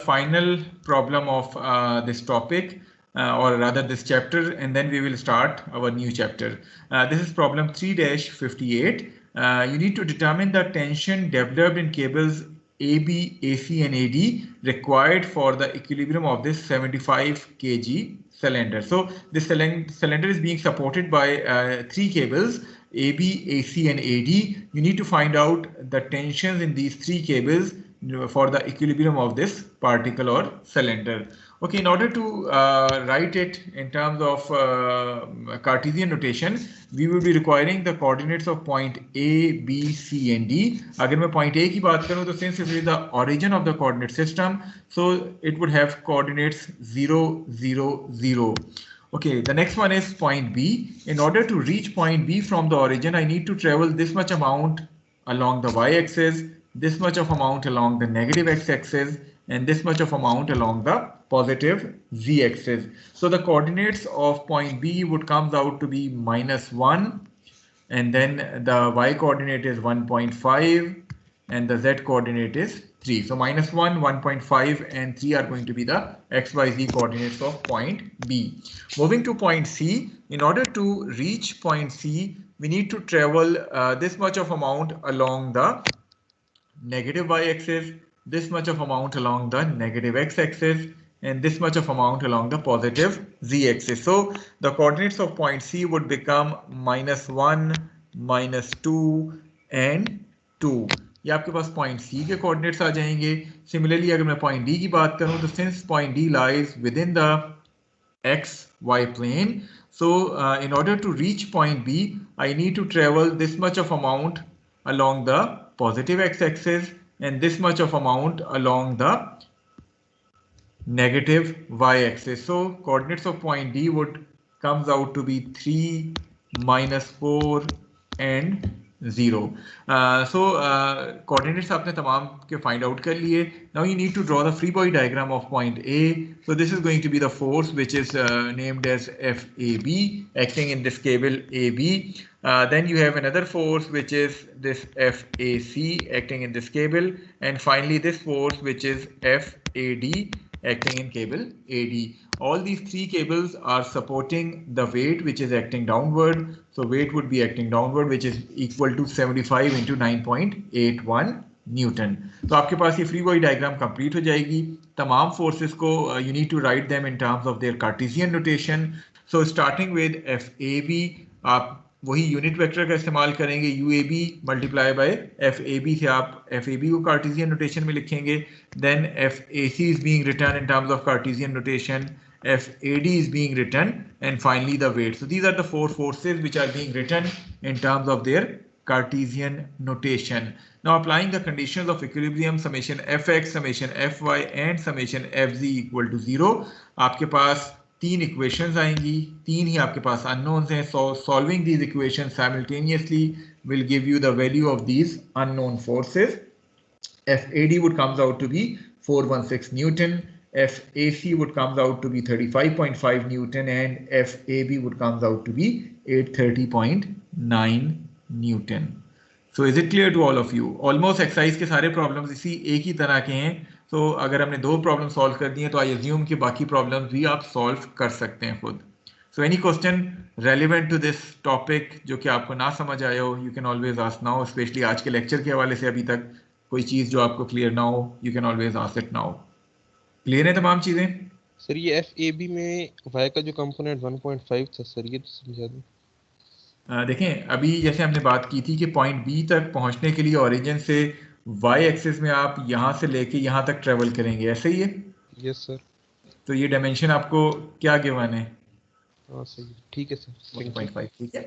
Final problem of this topic, or rather this chapter, and then we will start our new chapter. This is problem 3-58. You need to determine the tension developed in cables AB, AC and AD required for the equilibrium of this 75 kg cylinder. So this cylinder is being supported by three cables, AB, AC and AD. You need to find out the tensions in these three cables for the equilibrium of this particle or cylinder. Okay, in order to write it in terms of Cartesian notation, we will be requiring the coordinates of point A, B, C and D. अगर मैं point A की बात करूँ तो since it is the origin of the coordinate system, so it would have coordinates 0, 0, 0. Okay, the next one is point B. In order to reach point B from the origin, I need to travel this much amount along the y-axis, this much of amount along the negative x-axis, and this much of amount along the positive z-axis. So the coordinates of point B would come out to be -1, and then the y coordinate is 1.5, and the z coordinate is 3. So -1, 1.5 and 3 are going to be the x, y, z coordinates of point B. Moving to point C, in order to reach point C, we need to travel this much of amount along the negative y-axis, this much of amount along the negative x-axis, and this much of amount along the positive z-axis. So the coordinates of point C would become -1, -2 and 2. ये आपके पास point C के coordinates आ जाएंगे. Similarly, अगर मैं point D की बात करूं तो since point D lies within the x-y plane, so in order to reach point B, I need to travel this much of amount along the positive x-axis and this much of amount along the negative y-axis. So coordinates of point D would comes out to be 3, -4 and 0. Coordinates आपने तमाम के find out कर लिए. Now you need to draw the free body diagram of point A. So this is going to be the force which is named as FAB acting in this cable AB. Then you have another force which is this FAC acting in this cable, and finally this force which is FAD acting in cable AD. All these three cables are supporting the weight which is acting downward. So weight would be acting downward, which is equal to 75 into 9.81 Newton. तो आपके पास ये free body diagram complete हो जाएगी. तमाम forces को you need to write them in terms of their Cartesian notation. So starting with FAB, आप वही unit vector का इस्तेमाल करेंगे. UAB मल्टीप्लाई बाय FAB से आप FAB को कार्टेशियन नोटेशन में लिखेंगे. Then FAC is being written in terms of Cartesian notation. FAD is being written, and finally the weight. So these are the four forces which are being written in terms of their Cartesian notation. Now applying the conditions of equilibrium, summation fx, summation fy and summation fz equal to 0, आपके पास तीन equations आएंगी. तीन ही आपके पास unknowns हैं. So solving these equations simultaneously will give you the value of these unknown forces. FAD would comes out to be 416 Newton. FAC would comes out to be 35.5 Newton, and FAB would comes out to be 830.9 Newton. So is it clear to all of you? Almost exercise के सारे problems इसी एक ही तरह के हैं. So अगर हमने दो problem solve कर दिए तो I assume कि बाकी problems भी आप solve कर सकते हैं खुद. So any question relevant to this topic जो कि आपको ना समझ आया हो, you can always ask now. Especially आज के lecture के हवाले से अभी तक कोई चीज़ जो आपको clear ना हो, you can always ask it now. Clear है तमाम चीजें? सर ये FAB में y का जो कंपोनेंट 1.5 था सर, ये तो समझा दो. देखें अभी जैसे हमने बात की थी कि पॉइंट B तक पहुंचने के लिए ओरिजिन से y एक्सिस में आप यहां से लेके यहां तक ट्रेवल करेंगे, ऐसे ही है? Yes sir. तो ये डायमेंशन आपको क्या गिवन है? हाँ सही, ठीक है सर. 1.5. ठीक है.